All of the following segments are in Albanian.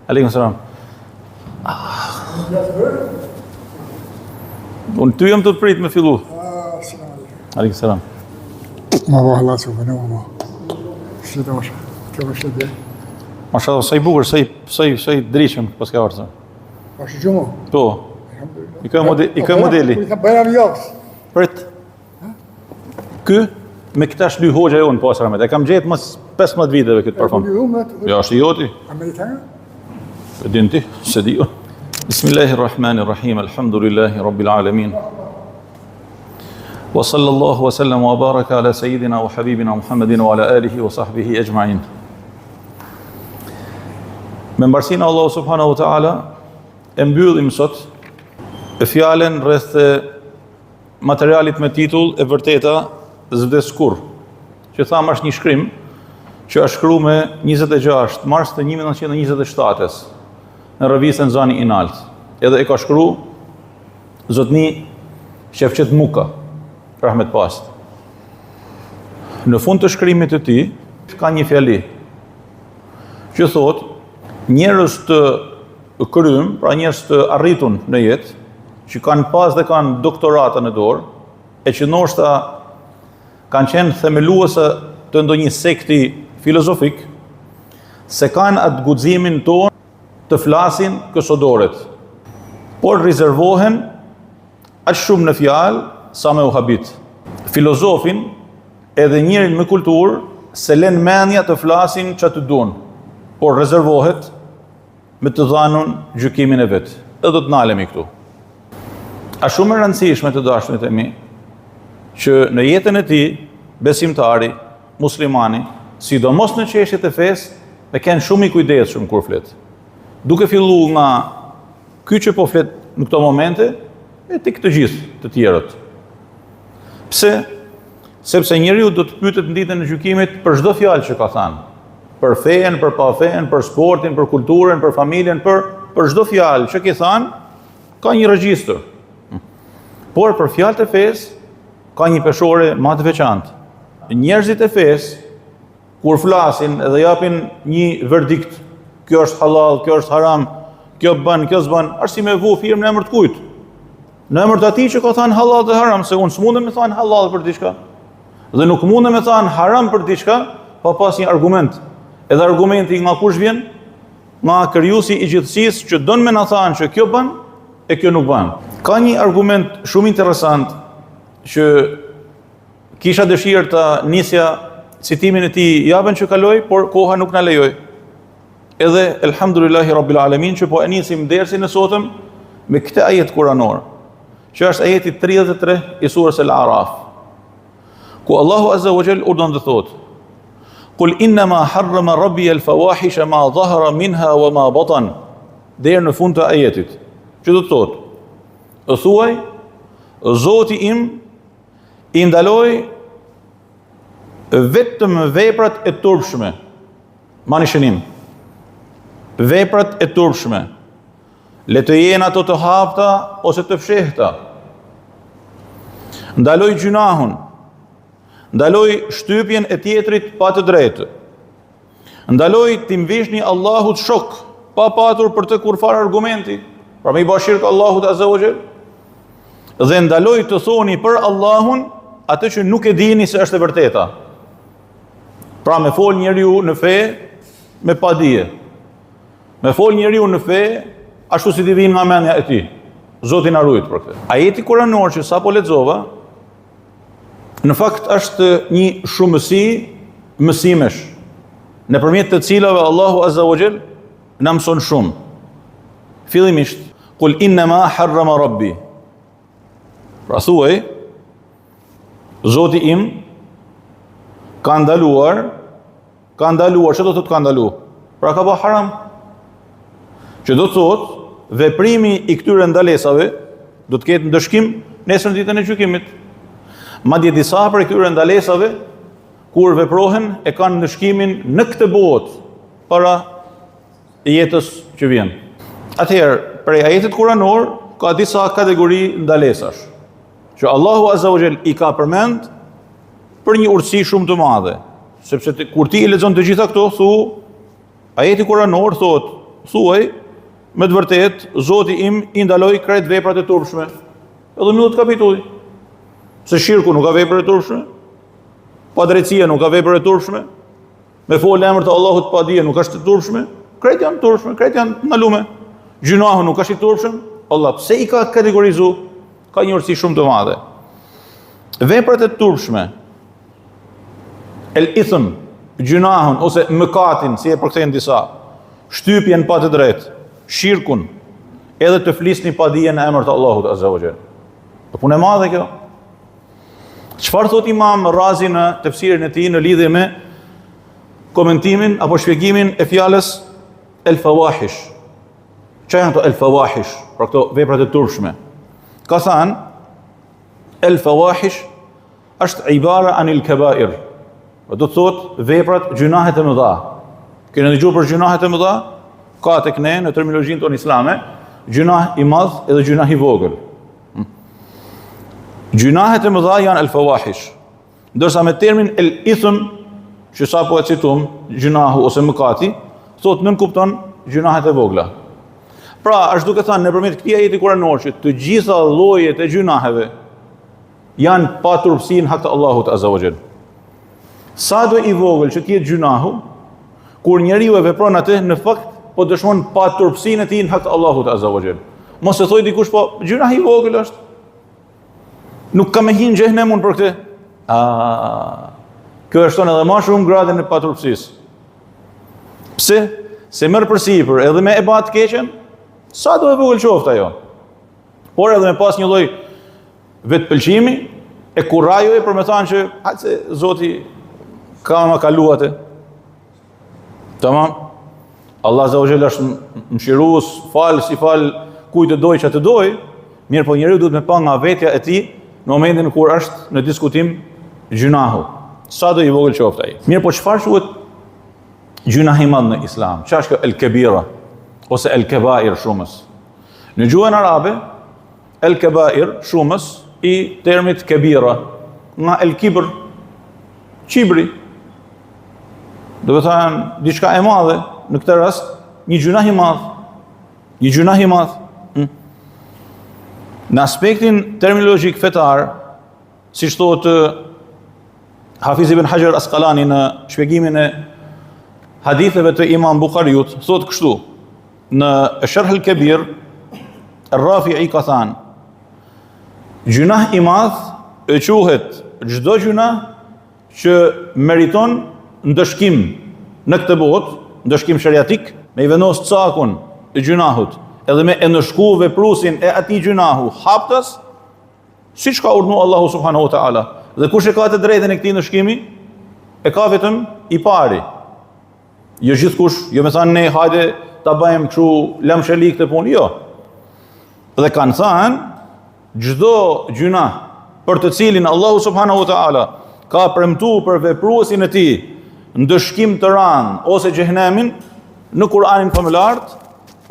Aleikum salam. Unë ty jam të prit me fillu. Aleikum salam. Ma Allah Allah që vënë ma. Shqita më shë. Kjo më shqit dhe. Mashallah, sa i bukur, sa i drishëm pas ka orë. Pa shë gjumë? Po. I ka modeli. I ka bëjra më jakës. Prit. Ky, me këta shly hoxha e unë, po asramet. E kam gjetë mas 15 viteve këtë parfum. Ja, është i joti. Amerikanë? E din ti, se di unë. Bismillahirrahmanirrahim, alhamdulillahi rabbil alamin. Wa sallallahu wa sallam wa baraka ala sayyidina wa habibina Muhammedin wa ala alihi wa sahbihi ajma'in. Me mbarsinë e Allahu subhanahu wa ta'ala, e mbyllim sot e fjalen rreth materialit me titull e vërteta zvdes kur, që thamë është një shkrim që është shkruar me 26 mars të 1927-s në revistën Zani Inalt. Edhe e ka shkruar zotni Shefqet Muka, rahmet past. Në fund të shkrimit të tij ka një fjali që thotë njerëz të krym, pra njerëz të arritun në jetë, që kanë pas dhe kanë doktorata në dorë, e që ndoshta kanë qenë themeluese të ndonjë sekti filozofik, se kanë atë guximin tonë të flasin kësodoret, por rezervohen aq shumë në fjalë sa me u habit. Filozofin edhe njerin me kulturë se lën mendja të flasin çfarë të duan, por rezervohet me të dhanun gjykimin e vet. Edhe do të nalemi këtu. A shumë e rëndësishme të dashurnit e mi, që në jetën e tij besimtari, muslimani, sidomos në çështjet e fesë, me kenë shumë i kujdesshëm kur flet. Duke filluar nga ky që po flet në këto momente, e tek të gjithë të tjerët. Pse? Sepse njeriu do të pyetet në ditën e gjykimit për çdo fjalë që ka thënë. Për fejen, për pa fejen, për sportin, për kulturën, për familjen, për çdo fjalë që ke thënë, ka një regjistër. Por për fjalët e fesë ka një peshore më të veçantë. Njerëzit e fesë kur flasin dhe japin një verdikt, kjo është halal, kjo është haram, kjo bën, kjo s'bën, është si me vu firmë në emër të kujt. Në emër të atij që ka thënë halal dhe haram, se unë s'mundem me thënë halal për diçka, dhe nuk mundem me thënë haram për diçka pa pas një argument. Edhe argumenti nga kush vjen? Nga krijuesi i gjithësisë që don me na thënë që kjo bën e kjo nuk bën. Ka një argument shumë interesant që kisha dëshirë ta nisja citimin e tij javën që kaloi, por koha nuk na lejoi. Edhe elhamdulillahi rabbil alamin që po e nisim dersin e sotëm me këtë ajet kuranor, që është ajeti 33 i surës Al-Araf, ku Allahu azza wa jall urdhon të thotë: "Qul innama harrama rabbi al-fawahisha ma dhahara minha wa ma batan." Deri në fund të ajetit, që do të thotë: thuaj, Zoti im i ndaloi vetëm veprat e turpshme. Mani shënim. Veprat e turpshme. Le të jenë ato të hapta ose të fshehta. Ndaloi gjunahun. Ndaloi shtypjen e tjetrit pa të drejtë. Ndaloi të mbishni Allahut shok, pa patur për të kurfar argumenti, pra me i bashirk Allahut azza wa jall. Dhe ndaloi të thoni për Allahun atë që nuk e dini se është e vërteta. Pra me fol njeriu në fe me padije. Me fol njeriu në fe ashtu si t'i vinë nga mendja e tij. Zoti na ruaj për këtë. Ajeti kuranor që sapo lexova, në fakt është një shumësi mësimesh, nëpërmjet të cilave Allahu azza wa jall na mëson shumë. Fillimisht, qul innama harrama rabbi. Pra thuaj, Zoti im ka ndaluar, që do të thotë ka ndaluar? Pra ka bërë haram. Që do të thotë, veprimi i këtyre ndalesave do të ketë ndëshkim nesër në ditën e gjykimit. Madje disa për këtyre ndalesave, kur veprohen, e kanë ndëshkimin në këtë botë para jetës që vjen. Atëherë, prej ajetit kuranor ka disa kategori ndalesash, që Allahu azza wa jall i ka përmend për një urtësi shumë të madhe, sepse kur ti i lexon të gjitha këto, ajeti kuranor thotë thuaj, me të vërtet, Zoti im I ndaloi krejt veprat e turpshme. Edhe minut kapitulli. Se shirku nuk ka vepra e turpshme, padrejtia nuk ka vepra e turpshme, me folë emër të Allahut pa dije nuk është e turpshme, krejt janë turpshme, krejt janë ndalume. Gjunahu nuk është I turpshëm, Allah pse I ka kategorizu, ka një urtësi shumë të madhe. Veprat e turpshme, el ithm, gjunahun ose mëkatin, si e përkthejnë disa, shtypjen pa të drejtë, shirkun, edhe të flisni pa dije në emër të Allahut azza wa jall. Po punë e madhe kjo. Çfarë thot Imam Razi në tefsirin e tij në lidhje me komentimin apo shpjegimin e fjalës el fawahish. Çfarë janë ato el fawahish? Pra këto veprat e turpshme. Ka thënë el fawahish është ibara anil kabair. Do të thot veprat gjunahet e mëdha. Keni dëgjuar për gjunahet e mëdha? Ka tek ne në terminologjinë tonë islame, gjunah I madh edhe gjunah I vogël. Gjunahet e mëdha janë el fawahish. Ndërsa me termin el ithm, që sa po e citum, gjunahu ose mëkati, thot nën kupton gjunahet e vogla. Pra, është duke thënë nëpërmjet këtij ajeti kuranor që të gjitha llojet e gjunaheve janë pa turpsi në hak të Allahut azza wa jall. Sa do I vogël që të jetë gjunahu, kur njeriu e vepron atë në fakt po dëshmon pa turpsinë e tij në hak të Allahut azza wa jall. Mos e thoj dikush po gjunahi I vogël është. Nuk ka me hinë xhehenemun për këtë. Kjo e shton edhe më shumë gradën e paturpsisë. Pse? Se merr përsipër edhe me ebat keqen, sa do e vogël qoftë ajo. Por edhe me pas një lloj vetpëlqimi e kurrajove për me thënë që se Zoti ka më kaluate. Tamam. Allah azza wa jalla është mëshirues, fal si fal kujt të doj që të doj, mirë po njeriu duhet me pa nga vetja e tij në momentin kur është në diskutim gjunahu. Sa do I vogël qoftë ai. Mirë po çfarë quhet gjunah I madh në Islam? Çfarë është kjo el kabira ose el kabair shumës? Në gjuhën arabe el kabair shumës I termit kabira nga el kibr, qibri. Do të thënë diçka e madhe, në këtë rast një gjunah I madh. Një gjunah I madh. Në aspektin terminologjik fetar, si thot Hafiz ibn Hajar Asqalani në shpjegimin e haditheve të Imam Bukhariut, thot kështu, në Sharh al-Kabir, Rafi'i ka thënë, gjunah I madh e quhet çdo gjunah që meriton ndëshkim në këtë botë, ndëshkim shariatik, me I vendos cakun e gjunahut, edhe me e nëshku veprusin e atij gjunahu haptas, siç ka urdhëruar Allahu subhanahu wa taala. Dhe kush e ka të drejtën e këtij nëshkimi, e ka vetëm I pari. Jo gjithkush, jo me thënë ne hajde ta bëjmë kështu lamsheli këtë punë, jo. Dhe kanë thënë çdo gjunah për të cilin Allahu subhanahu wa taala ka premtuar për vepruesin e tij ndëshkim të rënd ose xhehenemin në Kur'anin famëlar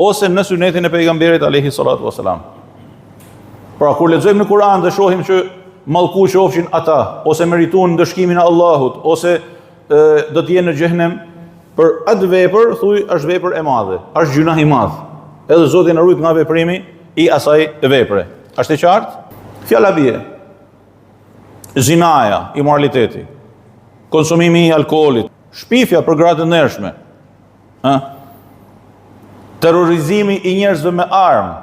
ose në sunetin e pejgamberit alayhi salatu wasalam. Pra kur lexojmë në Kur'an dhe shohim që mallku qofshin ata ose merituan ndëshkimin e Allahut ose do të jenë në xhehenem, për atë vepër thuj është vepër e madhe, është gjunah I madh. Edhe Zoti na ruaj nga veprimi I asaj vepre. Është e qartë? Fjala bie. Zinaja, imoraliteti, konsumimi I alkoolit, shpifja për gra të ndershme, terrorizimi I njerëzve me armë,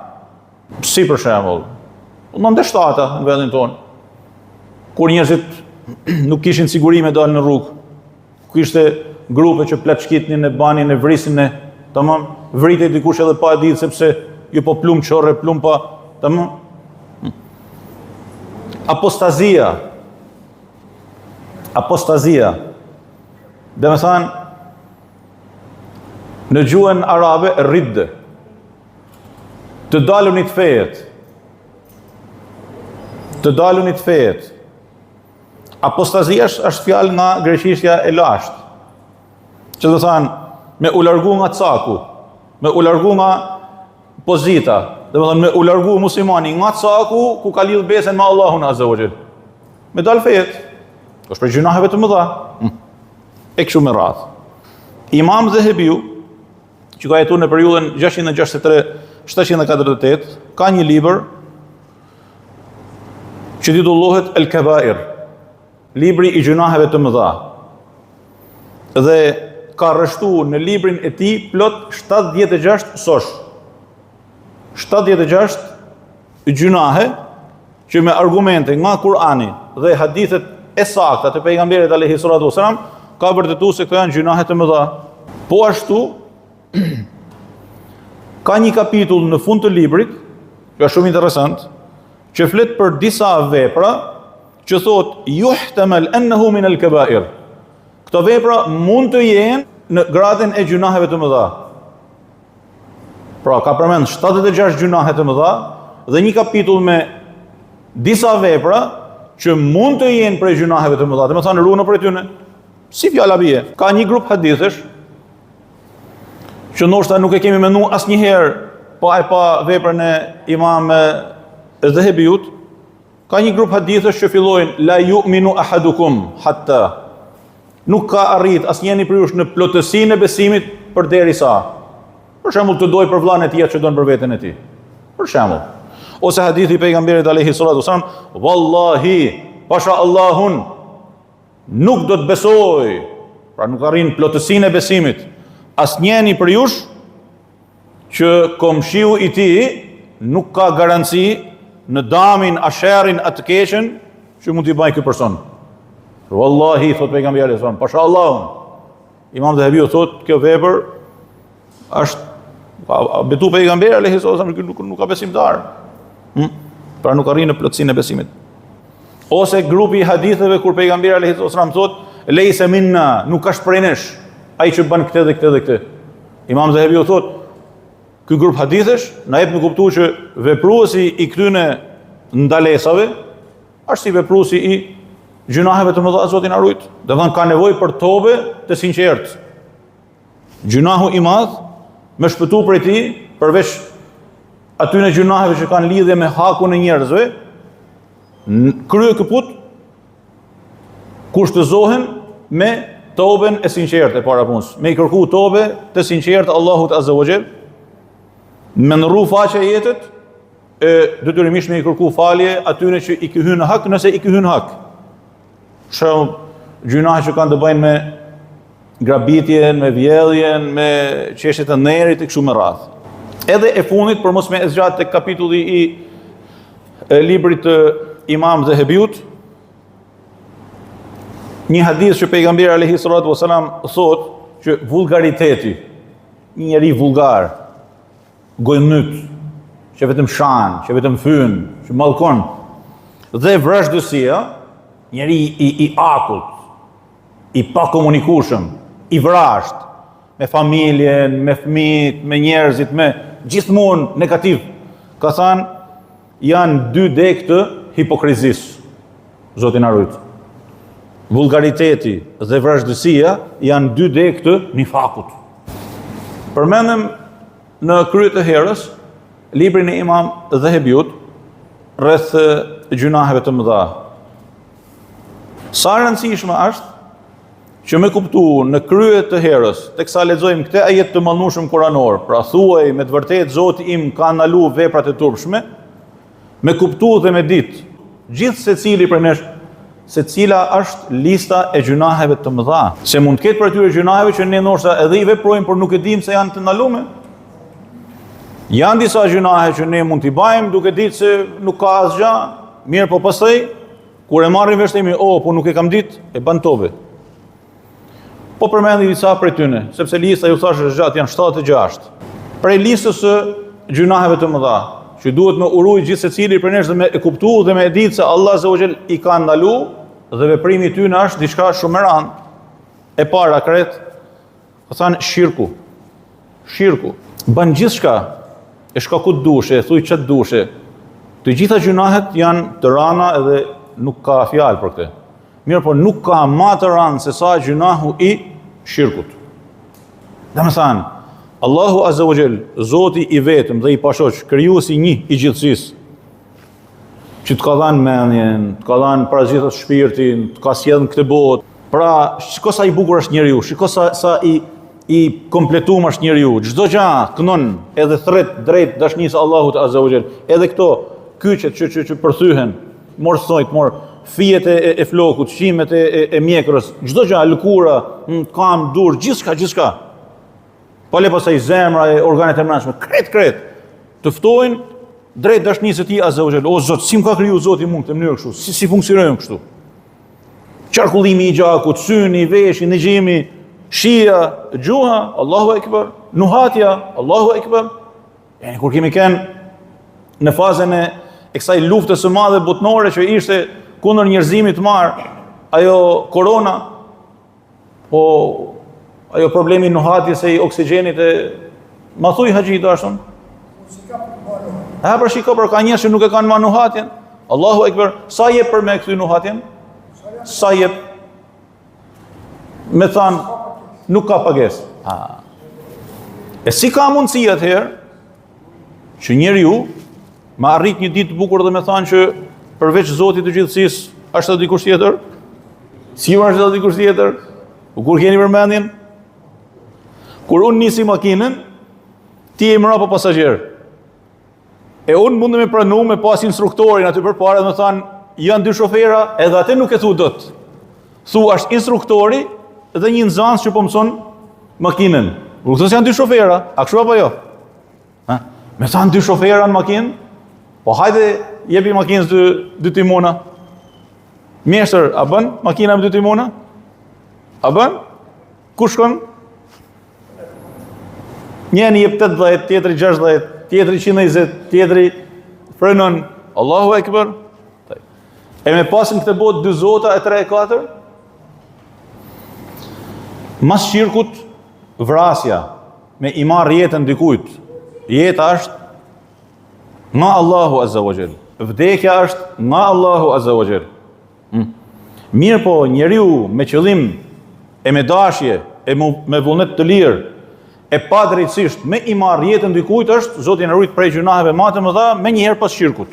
si për shembull, në ndeshtata në vendin tonë, kur njerëzit nuk kishin siguri me dalë në rrugë, kishte grupe që plaçkitnin e banin e vrisin e, tamam, vritej dikush edhe pa e ditë sepse ju po plum çorre, plum pa, tamam. Apostazia. Dhe me thënë, në gjuhën arabe, ridde. Të dalunit fejet. Të dalunit fejet. Apostazia është fjalë nga greqishtja e lashtë. Që do thënë, me u largu nga caku, me u largu nga pozita, dhe me thënë, me u largu muslimani nga caku, ku ka lidhë besen me Allahun azza wa jall. Me dalë fejet. Është për gjunaheve të mëdha. E kështu me radhë. Imam Dhahabiu, që ka jetuar në periudhën 663-748, ka një libër që titullohet El Kebair, libri i gjunaheve të mëdha. Dhe ka rreshtuar në librin e tij plot 76 sosh. 76 gjunahe që me argumente nga Kurani dhe hadithet e sakta të pejgamberit alayhi salatu wasalam ka vërtetuar se këto janë gjunahe të mëdha. Po ashtu ka një kapitull në fund të librit, që është shumë interesant, që flet për disa vepra që thot yuhtamal annahu min al-kaba'ir. Këto vepra mund të jenë në gradin e gjunaheve të mëdha. Pra, ka përmend 76 gjunahe të mëdha dhe një kapitull me disa vepra që mund të jenë prej gjunaheve të mëdha. Domethënë ruana për tyne. Si fjala bie. Ka një grup hadithesh që ndoshta nuk e kemi menduar asnjëherë pa veprën e Imam Zahebiut. Ka një grup hadithësh që fillojnë la yu'minu ahadukum hatta. Nuk ka arrit asnjëri prej jush në plotësinë e besimit përderisa, për shembull, të doj për vllain e tij që don për veten e tij. Për shembull, ose hadithi i pejgamberit alayhi salatu wasallam, wallahi, pasha Allahun, nuk do të besoj, pra nuk arrin plotësinë e besimit, asnjëri prej jush që komshiu i tij nuk ka garanci në damin, asherin, atë keqen që mund t'i bëjë ky person. Wallahi, thot pejgamberi alayhi sallam, pasha Allahun. Imam Zahebiu thot kjo vepër është betu pejgamberi alayhi sallam, nuk ka besimtar. Pra nuk arrin në plotësinë e besimit. Ose grupi i haditheve kur pejgamberi alayhi sallam thot leysa minna, nuk ka prej nesh ai që bën këtë dhe këtë dhe këtë. Imam Zahebiu thot ky grup hadithësh na jep në kuptuar që vepruesi i këtyne ndalesave është si vepruesi i gjunaheve të mëdha, Zoti na rujt. Do të thonë ka nevojë për tobe të sinqertë. Gjunahu i madh me shpëtu prej tij, përveç atyne gjunaheve që kanë lidhje me hakun e njerëzve, krye këput kushtëzohen me toben e sinqertë para punës, me i kërku tobe të sinqertë Allahut Azza wa Jall, me ndrru faqe e jetët, detyrimisht me i kërku falje atyne që i ky hyn hak, nëse i ky hyn hak. Shumë gjunahe që kanë të bëjnë me grabitjen, me vjedhjen, me çështjet e nderit e kështu me radhë. Edhe e fundit, për mos me e zgjat tek kapitulli i librit të Imam Zahebiut, një hadith që pejgamberi alayhi salatu wasalam thot që vulgariteti, një njeri vulgar, gojmyt, që vetëm shan, që vetëm fyn, që mallkon, dhe vrazhdësia, njeri i akullt, i pakomunikueshëm, i vrasht, me familjen, me fëmijët, me njerëzit, me gjithmonë negativ. Ka thënë, janë 2 deg të hipokrizisë. Zoti na rujt. Vulgariteti dhe vrazhdësia janë 2 deg të nifakut. Përmendëm në krye të herës librin e Imam Zahebiut rreth gjunaheve të mëdha. Sa rëndësishme është që me kuptu në krye të herës, teksa lexojmë këtë ajet të mallnueshëm kuranor, pra thuaj me të vërtetë Zoti im ka ndalu veprat e turpshme, me kuptu dhe me ditë gjithë secili prej nesh se cila është lista e gjunaheve të mëdha. Se mund të ketë për atyre gjunaheve që ne ndoshta edhe i veprojmë, por nuk e dimë se janë të ndaluara. Janë disa gjunahe që ne mund t'i bëjmë duke ditë se nuk ka asgjë, mirë po pastaj kur e marrim vesh themi, po nuk e kam ditë, e bën tobe. Po përmendi disa prej tyne, sepse lista ju thash është gjatë, janë 76. Prej listës së gjunaheve të mëdha, që duhet me urujë gjithë secili prej nesh dhe me e kuptu dhe me e ditë se Allah Azza wa Jall i ka ndalu dhe veprimi i tyre është diçka shumë e rëndë. E para kret, ka thënë shirku. Shirku bën gjithçka, e shka ku të dushe, e thuj çat dushe. Të gjitha gjunahet janë të rana edhe nuk ka fjalë për këtë. Mirë, po nuk ka më të rëndë se sa gjunahu i shirkut. Domethënë, Allahu Azza wa Jall, Zoti i vetëm dhe i pashoq, krijuesi një i gjithësisë, që të ka dhënë mendjen, të ka dhënë parazitët shpirtin, të ka sjellën këtë botë. Pra, shiko sa i bukur është njeriu, shiko sa i i kompletuar është njeriu. Çdo gjë kënon edhe thret drejt dashnisë Allahut Azza wa Jall. Edhe këto kyçet që përthyhen, morsojt, fijet e flokut, shimet e mjekrës, çdo gjë, lëkura, kam, dur, gjithçka. Pale pasaj zemra e organet e mbrëmshme, kret të ftojnë drejt dashnisë së Tij Azza wa Jall. O Zot, si më ka kriju Zoti mua këtë mënyrë kështu? Si funksionojmë kështu? Qarkullimi i gjakut, syni, veshi, ndëgjimi, shija, gjuha, Allahu Ekber, nuhatja, Allahu Ekber. Yani kur kemi kënë në fazën e kësaj luftës së madhe botnore që ishte kundër njerëzimit të marr, ajo korona, ajo problemi i nuhatjes e i oksigjenit e ma thuj haxhi dashun. Pra shiko, ka njerëz që nuk e kanë ma nuhatjen. Allahu Ekber, sa jep për me këthy nuhatjen? Sa jep? Me thanë, nuk ka pagesë. E si ka mundësi atëherë që njeriu ma arrit një ditë të bukur dhe me thanë që përveç Zotit të gjithësisë është edhe dikush tjetër? Si është edhe dikush tjetër? Kur keni përmendjen? Kur unë nisi makinën, ti e mrapa pasagjer. E unë mund me pranu me pas instruktorin aty përpara dhe me thanë, janë dy shofera, edhe atë nuk e thu dot. Thu është instruktori dhe një nxënës që po mëson makinën. Këto janë dy shofera, a kështu apo jo? Me thanë dy shofera në makinë, po hajde jepi makinës dy timona. Mjeshtër, a bën makina me dy timona? A bën? Ku shkon? Njëri jep 80, tjetri 60, tjetri 120, tjetri frenon. Allahu Ekber. E me pasin këtë botë dy zota, e 3 e 4? Mas shirkut, vrasja, me i marrë jetën dikujt. Jeta është nga Allahu Azza wa Jall. Vdekja është nga Allahu Azza wa Jall. Mirë po, njeriu me qëllim e me dashje, e me vullnet të lirë, e pa drejtësisht me i marrë jetën dikujt është, Zoti na ruaj prej gjunaheve më të mëdha, me njëherë pas shirkut.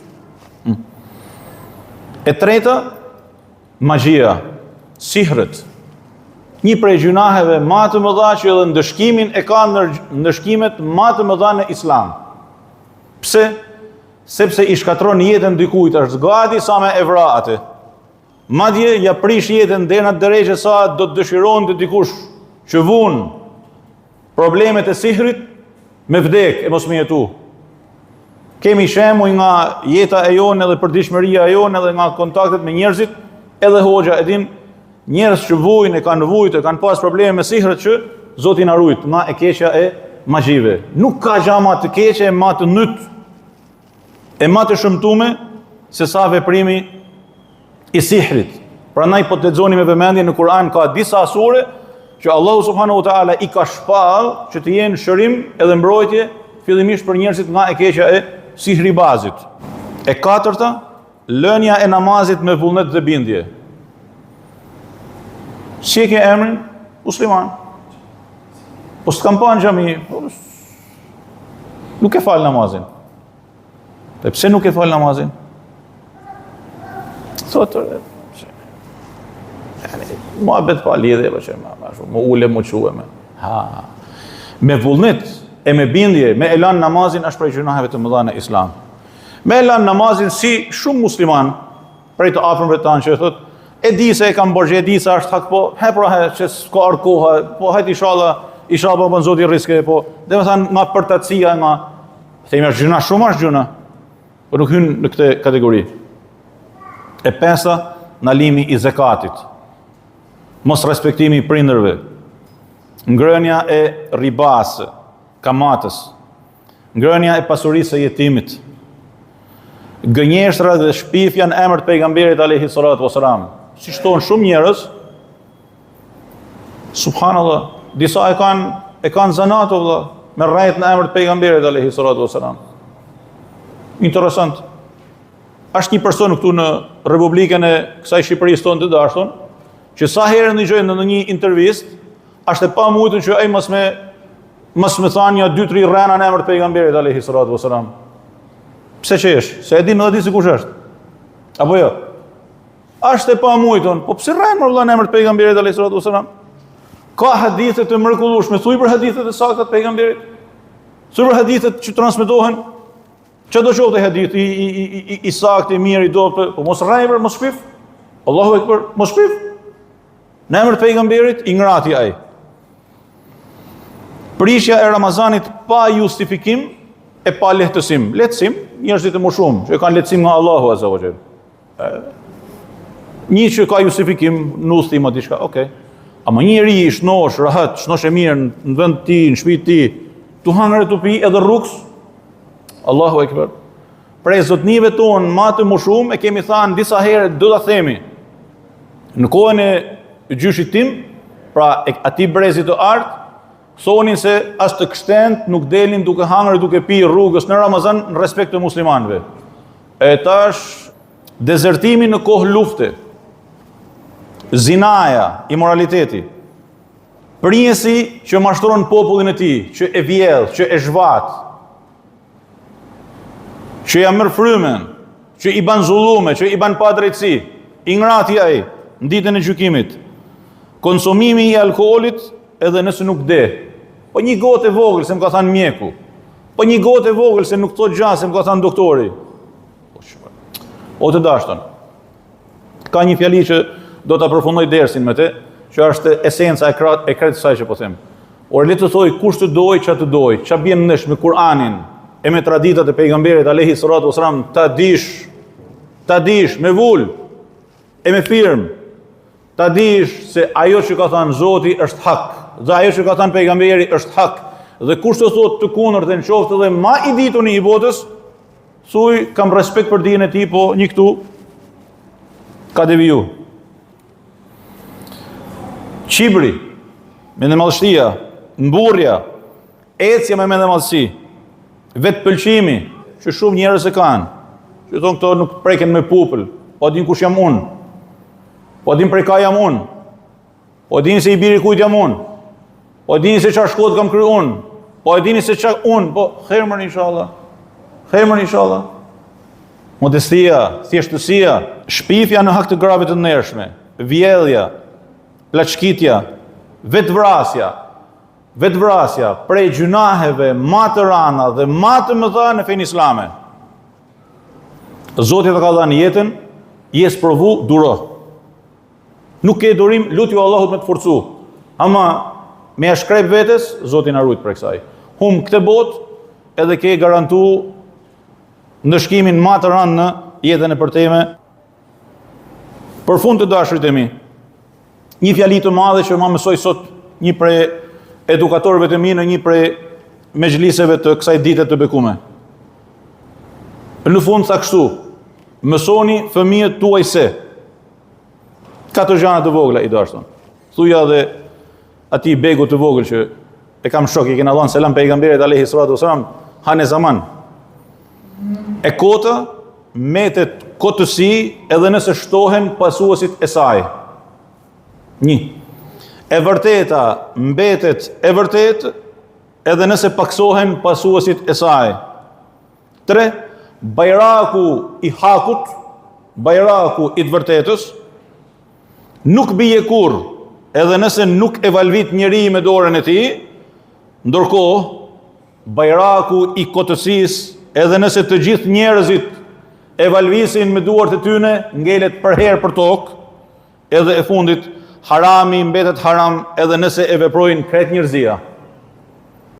E treta, magjia, sihrët. Një prej gjunaheve më të mëdha që edhe ndëshkimin e ka ndëshkimet më të mëdha në Islam. Pse? Sepse i shkatron jetën dikujt, është gati sa me evra atë. Madje ja prish jetën deri në drejtë sa do të dëshironte dikush që vun problemet e sihrit me vdek e mos me jetu. Kemi shembuj nga jeta e jonë edhe përditshmëria e jonë edhe nga kontaktet me njerëzit, edhe hoxha e din njerëz që vujnë, e kanë vujt, e kanë pas probleme me sihret që Zoti na ruaj nga e keqja e magjive. Nuk ka gjë më të keqe, më të nyt, e më të shëmtuar se sa veprimi i sihrit. Prandaj po të lexoni me vëmendje në Kur'an ka disa sure që Allahu subhanahu wa taala i ka shpall që të jenë shërim edhe mbrojtje fillimisht për njerëzit nga e keqja e sihribazit. E katërta, lënia e namazit me vullnet dhe bindje. Si e ke emrin? Musliman. Po s'kam pa në xhami, nuk e fal namazin. Dhe pse nuk e fal namazin? Thotë, muhabet pa lidhje, më ule, më queme. Me vullnet e me bindje, me elan namazin është prej gjunaheve të mëdha në Islam. Me elan namazin si shumë musliman, prej të afërmve tanë që thotë, e di se e kam borxhe, e di se është hak, po, që s'ka arë koha, po, hajt inshallah po Zoti riske, po, dhe me thanë nga përtatësia, nga, thejme është gjuna, shumë është gjuna, po nuk hynë në këtë kategori. E pesa, nalimi i zekatit, mos respektimi i prindërve, ngrënia e ribasë, kamatës, ngrënia e pasurisë së jetimit, gënjeshtra dhe shpifja në emër të pejgamberit alayhi salatu wasalam. Si shtohen shumë njerëz, subhanallah, disa e kanë zanat vëlla me rrejt në emër të pejgamberit alayhi salatu wasalam. Interesant. Është një person këtu në Republikën e kësaj Shqipërisë tonë të dashur, që sa herë ndëgjojnë në një intervistë, është e pamujtur që ai mos më thanë ja 2-3 rrena në emër të pejgamberit alayhi salatu wasalam. Pse që është? Se e din edhe di se kush është. Apo jo? Është e pamujtur. Po pse rren vëlla në emër të pejgamberit alayhi salatu wasalam? Ka hadithe të mrekullueshme, thuaj për hadithet e sakta të pejgamberit. Thuaj për hadithet që transmetohen, çdo qoftë hadith i saktë, i mirë, i dobët, po mos rrajë, mos shpif. Allahu Ekber, mos shpif. Në emër të pejgamberit i ngrati ai. Prishja e Ramazanit pa justifikim e pa lehtësim. Lehtësim, njerëzit e më shumë, që kanë lehtësim nga Allahu Azza wa Jall. Një që ka justifikim, në ustim a diçka, okay. Ama njëri i shnosh, rahat, shnosh e mirë në vend ti, në shtëpi ti, tu hangër e tu pi edhe rrugs, Allahu Ekber. Prej zotnive tonë, ma të më shumë, e kemi thanë disa herë, do ta themi, në kohën e gjyshit tim, pra ati brezit të artë, thonin se as të kështend nuk delin duke hangër e duke pi rrugës në Ramazan në respekt të muslimanëve. E tash, dezertimi në kohë lufte, zinaja, immoraliteti, prinjesi që mashtron popullin e tij, që e vjedh, që e zhvat, që ja merr frymën, që i ban zullume, që i ban pa drejtësi, i ngrati ai në ditën e gjykimit. Konsumimi i alkoolit edhe nëse nuk de, po një gotë e vogël se më ka thënë mjeku, po një gotë e vogël se nuk thot gjasë se më ka thënë doktori. O të dashton, ka një fjali që do të përfundoj dersin me te, që është esenca e kretë saj që po them. Or le të thoj kush të doj, që të doj, që bjen nësh me Kur'anin, e me traditat e pejgamberit alayhi salatu wasalam, ta dish me vull, e me firm, ta dish se ajo që ka thënë Zoti është hak, dhe ajo që ka thënë pejgamberi është hak, dhe kush të thot të kundërtën qoftë edhe ma i dituni i botës, thuj kam respekt për dijen e tij, po një këtu ka deviju. Qibri, mendëmadhështia, mburrja, ecja me mendëmadhësi, vetë pëlqimi, që shumë njerëz e kanë, që thonë këto nuk preken me pupël, po din kush jam unë, po din prej ka jam unë, po din se i biri kujt jam unë, po din se çfarë shkollë kam kryer unë, po e dini se çfarë unë, po khemër inshallah. Modestia, thjeshtësia, shpifja në hak të grave të ndershme, vjedhja, plaçkitja, vetvrasja prej gjunaheve ma të rana dhe ma të mëdha në fenë islame. Zoti të ka dhënë jetën, jes provu, duro. Nuk ke durim, lutju Allahut me të forcu. Ama me ja shkrep vetes, Zoti na ruaj prej kësaj. Hum këtë botë edhe ke garantu ndëshkimin ma të rëndë në jetën e përteme. Për fund të dashurit e mi, një fjali të madhe që ma mësoj sot një prej edukatorëve të mi në një prej mezhliseve të kësaj dite të bekume. Në fund tha kështu, mësoni fëmijët tuaj se, 4 gjana të vogla i dashton. Thuja dhe ati begu të vogël që e kam shok, i kena dhënë selam pejgamberit alayhi salatu wasalam, hanë zaman. E kota metet kotësi edhe nëse shtohen pasuesit e saj. 1. E vërteta mbetet e vërtet edhe nëse paksohen pasuesit e saj. 3. Bajraku i hakut, bajraku i të vërtetës, nuk bije kur, edhe nëse nuk e valvit njeri me dorën e tij, ndërkohë bajraku i kotësisë, edhe nëse të gjithë njerëzit e valvisin me duart e tyne, ngelet për herë për tokë, edhe e fundit harami mbetet haram edhe nëse e veprojnë krejt njerëzia.